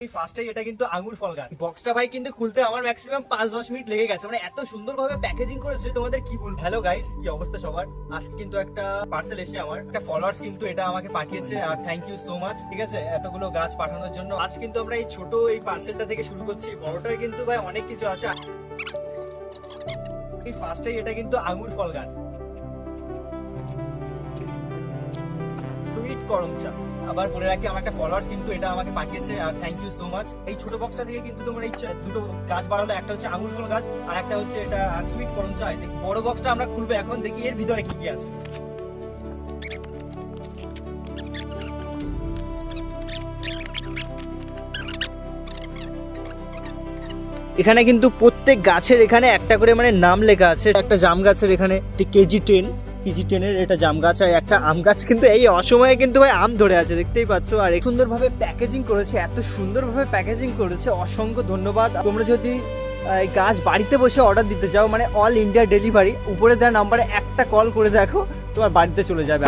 ফার্স্টে এটা কিন্তু আঙ্গুর ফল গাছ। বক্সটা ভাই কিন্তু খুলতে আমার ম্যাক্সিমাম 5-10 মিনিট লেগে গেছে, মানে এত সুন্দরভাবে প্যাকেজিং করেছে তোমাদের কি বলবো। হ্যালো গাইস, কি অবস্থা সবার? আজকে কিন্তু একটা পার্সেল এসেছে, আমার একটা ফলোয়ার্স কিন্তু এটা আমাকে পাঠিয়েছে, আর থ্যাংক ইউ সো মাচ। ঠিক আছে, এতগুলো গাছ পাঠানোর জন্য। ফার্স্ট কিন্তু আমরা এই ছোট এই পার্সেলটা থেকে শুরু করছি। বড়টায় কিন্তু ভাই অনেক কিছু আছে। এই ফার্স্টে এটা কিন্তু আঙ্গুর ফল গাছ, সুইট করমচা। আবার বলে রাখি, আমার একটা ফলোয়ার্স কিন্তু এটা আমাকে পাঠিয়েছে, আর থ্যাংক ইউ সো মাচ। এই ছোট বক্সটা থেকে কিন্তু তোমরা এই দুটো গাছ বাড়ালো, একটা হচ্ছে আঙ্গুর ফল গাছ আর একটা হচ্ছে এটা সুইট করমচা। আই থিংক বড় বক্সটা আমরা খুলবো এখন, দেখি এর ভিতরে কি কি আছে। এখানে কিন্তু প্রত্যেক গাছের এখানে একটা করে মানে নাম লেখা আছে। একটা জাম গাছের এখানে কেজি 10 এর এটা জাম গাছ, আর একটা আম গাছ কিন্তু এই অসময়ে কিন্তু ভাই আম ধরে আছে, দেখতেই পাচ্ছ। আর সুন্দরভাবে প্যাকেজিং করেছে, এত সুন্দরভাবে প্যাকেজিং করেছে, অসংখ্য ধন্যবাদ। তোমরা যদি এই গাছ বাড়িতে বসে অর্ডার দিতে চাও, মানে অল ইন্ডিয়া ডেলিভারি, উপরে দেওয়া নাম্বারে একটা কল করে দেখো, তোমার বাড়িতে চলে যাবে।